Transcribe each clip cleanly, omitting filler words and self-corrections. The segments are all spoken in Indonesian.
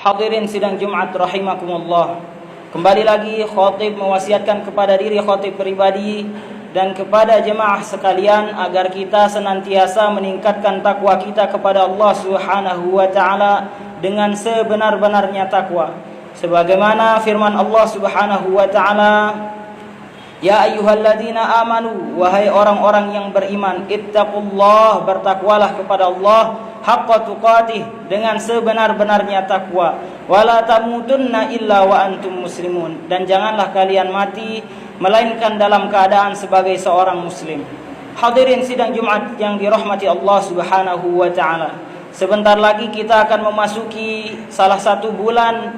Hadirin sidang Jumat rahimakumullah. Kembali lagi khatib mewasiatkan kepada diri khatib pribadi dan kepada jemaah sekalian agar kita senantiasa meningkatkan takwa kita kepada Allah Subhanahu wa taala dengan sebenar-benarnya takwa. Sebagaimana firman Allah Subhanahu wa taala, ya ayyuhalladzina amanu, wahai orang-orang yang beriman, ittaqullah, bertakwalah kepada Allah haqqa tuqatih, dengan sebenar-benarnya takwa, wala tamutunna illa wa antum muslimun, dan janganlah kalian mati melainkan dalam keadaan sebagai seorang muslim. Hadirin sidang Jumat yang dirahmati Allah Subhanahu wa taala, sebentar lagi kita akan memasuki salah satu bulan,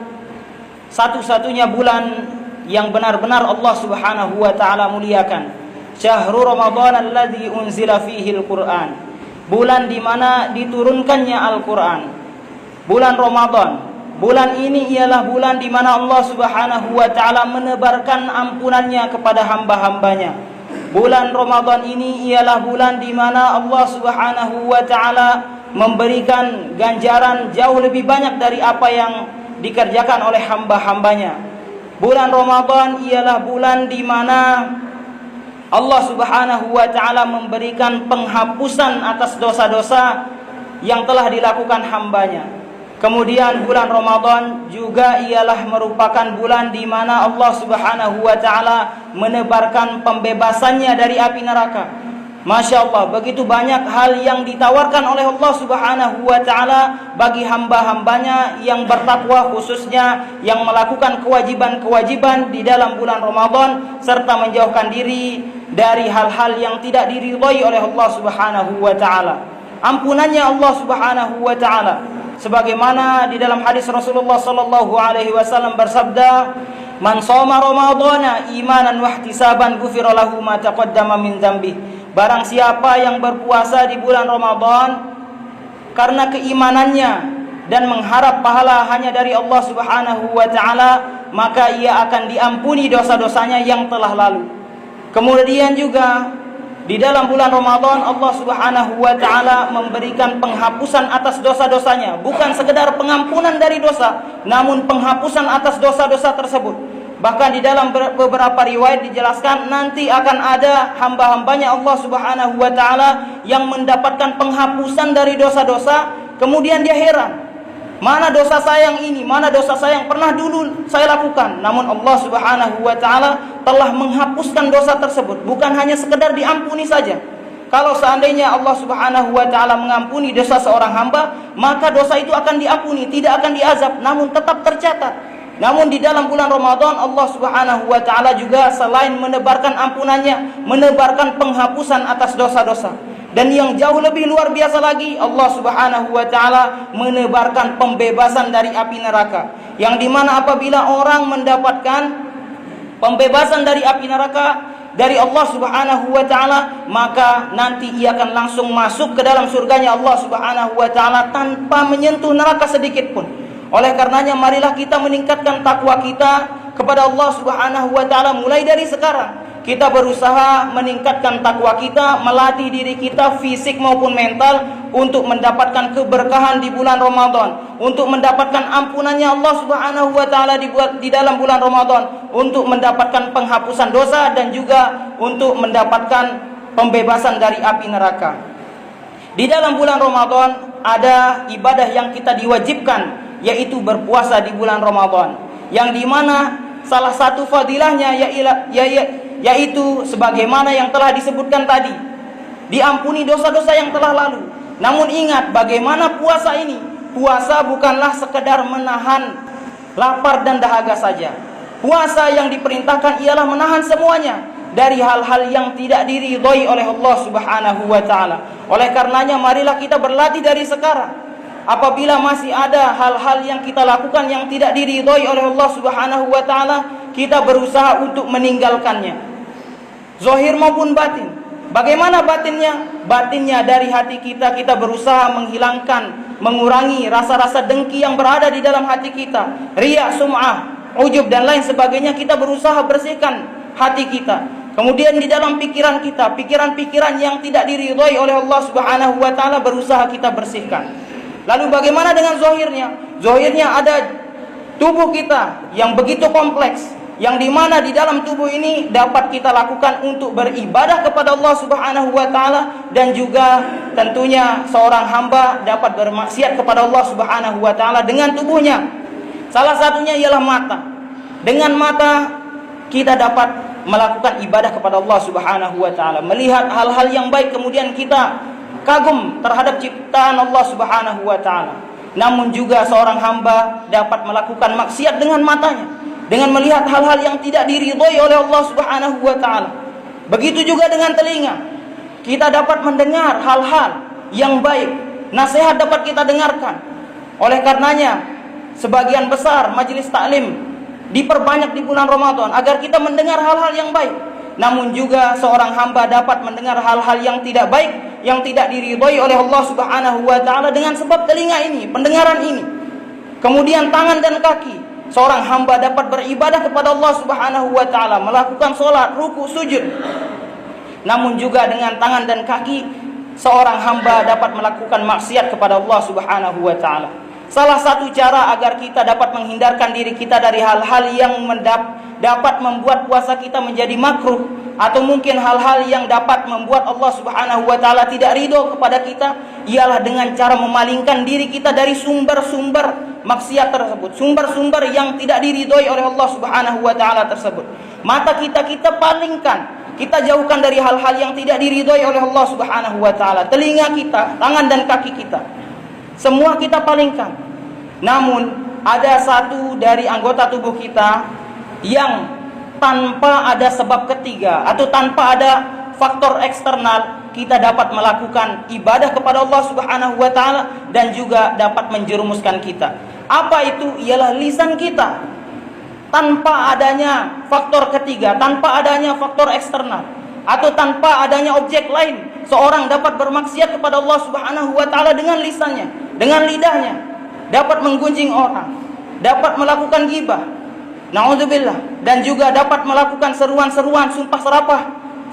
satu-satunya bulan yang benar-benar Allah Subhanahu wa taala muliakan. Syahrul Ramadan alladzi unzila fihi al-Qur'an, bulan di mana diturunkannya Al-Qur'an. Bulan Ramadan, bulan ini ialah bulan di mana Allah Subhanahu wa taala menebarkan ampunannya kepada hamba-hambanya. Bulan Ramadan ini ialah bulan di mana Allah Subhanahu wa taala memberikan ganjaran jauh lebih banyak dari apa yang dikerjakan oleh hamba-hambanya. Bulan Ramadan ialah bulan di mana Allah Subhanahu wa taala memberikan penghapusan atas dosa-dosa yang telah dilakukan hambanya. Kemudian bulan Ramadan juga ialah merupakan bulan di mana Allah Subhanahu wa taala menebarkan pembebasannya dari api neraka. Masya Allah, begitu banyak hal yang ditawarkan oleh Allah Subhanahu wa ta'ala bagi hamba-hambanya yang bertakwa, khususnya yang melakukan kewajiban-kewajiban di dalam bulan Ramadan, serta menjauhkan diri dari hal-hal yang tidak diridhai oleh Allah Subhanahu wa ta'ala. Ampunannya Allah Subhanahu wa ta'ala, sebagaimana di dalam hadis Rasulullah sallallahu alaihi wasallam bersabda, man shoma ramadhana imanan wa ihtisaban ghufira lahu ma taqaddama min dzambi. Barang siapa yang berpuasa di bulan Ramadan karena keimanannya dan mengharap pahala hanya dari Allah Subhanahu wa taala, maka ia akan diampuni dosa-dosanya yang telah lalu. Kemudian juga di dalam bulan Ramadan Allah Subhanahu wa taala memberikan penghapusan atas dosa-dosanya, bukan sekedar pengampunan dari dosa, namun penghapusan atas dosa-dosa tersebut. Bahkan di dalam beberapa riwayat dijelaskan nanti akan ada hamba-hambanya Allah Subhanahu wa taala yang mendapatkan penghapusan dari dosa-dosa. Kemudian dia heran, mana dosa saya yang ini, mana dosa saya yang pernah dulu saya lakukan. Namun Allah Subhanahu wa taala telah menghapuskan dosa tersebut, bukan hanya sekedar diampuni saja. Kalau seandainya Allah Subhanahu wa taala mengampuni dosa seorang hamba, maka dosa itu akan diampuni, tidak akan diazab, namun tetap tercatat. Namun di dalam bulan Ramadan Allah Subhanahu wa taala juga selain menebarkan ampunannya, menebarkan penghapusan atas dosa-dosa. Dan yang jauh lebih luar biasa lagi, Allah Subhanahu wa taala menebarkan pembebasan dari api neraka. Yang dimana apabila orang mendapatkan pembebasan dari api neraka dari Allah Subhanahu wa taala, maka nanti ia akan langsung masuk ke dalam surganya Allah Subhanahu wa taala tanpa menyentuh neraka sedikit pun. Oleh karenanya marilah kita meningkatkan takwa kita kepada Allah Subhanahu wa taala mulai dari sekarang. Kita berusaha meningkatkan takwa kita, melatih diri kita fisik maupun mental untuk mendapatkan keberkahan di bulan Ramadan, untuk mendapatkan ampunannya Allah Subhanahu wa taala di dalam bulan Ramadan, untuk mendapatkan penghapusan dosa dan juga untuk mendapatkan pembebasan dari api neraka. Di dalam bulan Ramadan ada ibadah yang kita diwajibkan, yaitu berpuasa di bulan Ramadan, yang dimana salah satu fadilahnya yaitu sebagaimana yang telah disebutkan tadi, diampuni dosa-dosa yang telah lalu. Namun ingat bagaimana puasa ini, puasa bukanlah sekedar menahan lapar dan dahaga saja. Puasa yang diperintahkan ialah menahan semuanya dari hal-hal yang tidak diridhai oleh Allah Subhanahu wa taala. Oleh karenanya marilah kita berlatih dari sekarang. Apabila masih ada hal-hal yang kita lakukan yang tidak diridhai oleh Allah Subhanahu wa taala, kita berusaha untuk meninggalkannya, zahir maupun batin. Bagaimana batinnya? Batinnya dari hati kita, kita berusaha menghilangkan, mengurangi rasa-rasa dengki yang berada di dalam hati kita, riya, sum'ah, ujub dan lain sebagainya. Kita berusaha bersihkan hati kita. Kemudian di dalam pikiran kita, pikiran-pikiran yang tidak diridhai oleh Allah Subhanahu wa taala berusaha kita bersihkan. Lalu bagaimana dengan zahirnya? Zahirnya ada tubuh kita yang begitu kompleks, yang dimana di dalam tubuh ini dapat kita lakukan untuk beribadah kepada Allah Subhanahu wa Ta'ala, dan juga tentunya seorang hamba dapat bermaksiat kepada Allah Subhanahu wa Ta'ala dengan tubuhnya. Salah satunya ialah mata. Dengan mata kita dapat melakukan ibadah kepada Allah Subhanahu wa Ta'ala, melihat hal-hal yang baik, kemudian kita kagum terhadap ciptaan Allah Subhanahu wa Ta'ala. Namun juga seorang hamba dapat melakukan maksiat dengan matanya, dengan melihat hal-hal yang tidak diridhoi oleh Allah Subhanahu wa Ta'ala. Begitu juga dengan telinga, kita dapat mendengar hal-hal yang baik, nasihat dapat kita dengarkan. Oleh karenanya, sebagian besar majelis taklim diperbanyak di bulan Ramadan agar kita mendengar hal-hal yang baik. Namun juga seorang hamba dapat mendengar hal-hal yang tidak baik, yang tidak diridhoi oleh Allah Subhanahu wa Ta'ala dengan sebab telinga ini, pendengaran ini. Kemudian tangan dan kaki, seorang hamba dapat beribadah kepada Allah Subhanahu wa Ta'ala, melakukan sholat, ruku, sujud. Namun juga dengan tangan dan kaki, seorang hamba dapat melakukan maksiat kepada Allah Subhanahu wa Ta'ala. Salah satu cara agar kita dapat menghindarkan diri kita dari hal-hal yang dapat membuat puasa kita menjadi makruh, atau mungkin hal-hal yang dapat membuat Allah Subhanahu wa Ta'ala tidak ridho kepada kita, ialah dengan cara memalingkan diri kita dari sumber-sumber maksiat tersebut, sumber-sumber yang tidak diridhoi oleh Allah Subhanahu wa Ta'ala tersebut. Mata kita palingkan, kita jauhkan dari hal-hal yang tidak diridhoi oleh Allah Subhanahu wa Ta'ala. Telinga kita, tangan dan kaki kita, semua kita palingkan. Namun ada satu dari anggota tubuh kita yang tanpa ada sebab ketiga atau tanpa ada faktor eksternal, kita dapat melakukan ibadah kepada Allah Subhanahu wa Ta'ala dan juga dapat menjerumuskan kita. Apa itu? Ialah lisan kita. Tanpa adanya faktor ketiga, tanpa adanya faktor eksternal, atau tanpa adanya objek lain, seorang dapat bermaksiat kepada Allah Subhanahu wa Ta'ala dengan lisannya, dengan lidahnya, dapat menggunjing orang, dapat melakukan ghibah, na'udzubillah, dan juga dapat melakukan seruan-seruan sumpah serapah,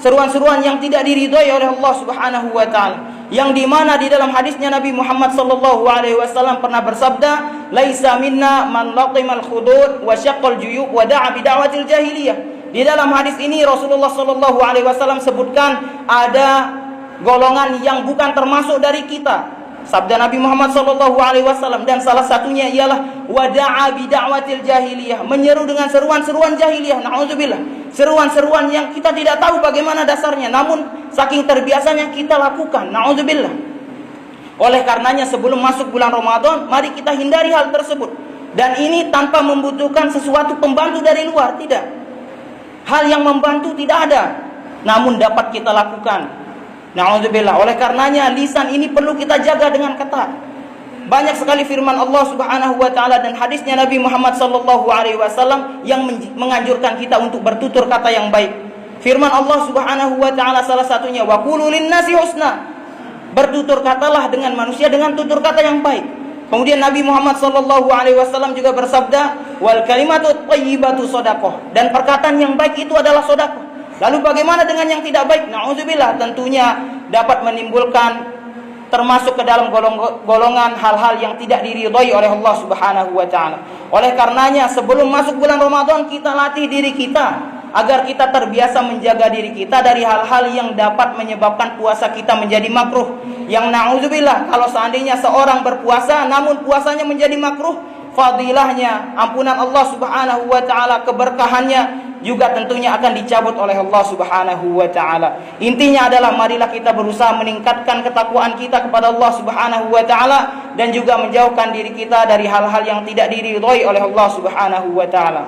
seruan-seruan yang tidak diridhoi oleh Allah Subhanahu wa Ta'ala, yang dimana di dalam hadisnya Nabi Muhammad sallallahu alaihi wasallam pernah bersabda, laisa minna man latimal khudud wa syaqqal juyub wa da'a bi da'watil jahiliyah. Di dalam hadis ini Rasulullah sallallahu alaihi wasallam sebutkan ada golongan yang bukan termasuk dari kita, sabda Nabi Muhammad sallallahu alaihi wasallam, dan salah satunya ialah wada'a bi da'watil jahiliyah, menyeru dengan seruan-seruan jahiliyah, na'udzubillah, seruan-seruan yang kita tidak tahu bagaimana dasarnya, namun saking terbiasanya kita lakukan, na'udzubillah. Oleh karenanya sebelum masuk bulan Ramadan, mari kita hindari hal tersebut, dan ini tanpa membutuhkan sesuatu pembantu dari luar, tidak. Hal yang membantu tidak ada, namun dapat kita lakukan. Na'udzubillah. Oleh karenanya lisan ini perlu kita jaga dengan ketat. Banyak sekali firman Allah Subhanahu wa Ta'ala dan hadisnya Nabi Muhammad sallallahu alaihi wasallam yang menganjurkan kita untuk bertutur kata yang baik. Firman Allah Subhanahu wa Ta'ala salah satunya, wa qulu linnasi husna. Bertutur katalah dengan manusia dengan tutur kata yang baik. Kemudian Nabi Muhammad sallallahu alaihi wasallam juga bersabda, wal kalimatu thayyibatu shadaqah, dan perkataan yang baik itu adalah sedekah. Lalu bagaimana dengan yang tidak baik? Na'udzubillah, tentunya dapat menimbulkan termasuk ke dalam golongan hal-hal yang tidak diridhoi oleh Allah Subhanahu wa Ta'ala. Oleh karenanya sebelum masuk bulan Ramadan, kita latih diri kita agar kita terbiasa menjaga diri kita dari hal-hal yang dapat menyebabkan puasa kita menjadi makruh. Yang na'udzubillah, kalau seandainya seorang berpuasa namun puasanya menjadi makruh, fadilahnya, ampunan Allah Subhanahu wa Ta'ala, keberkahannya juga tentunya akan dicabut oleh Allah Subhanahu wa Ta'ala. Intinya adalah marilah kita berusaha meningkatkan ketakwaan kita kepada Allah Subhanahu wa Ta'ala dan juga menjauhkan diri kita dari hal-hal yang tidak diridhoi oleh Allah Subhanahu wa Ta'ala.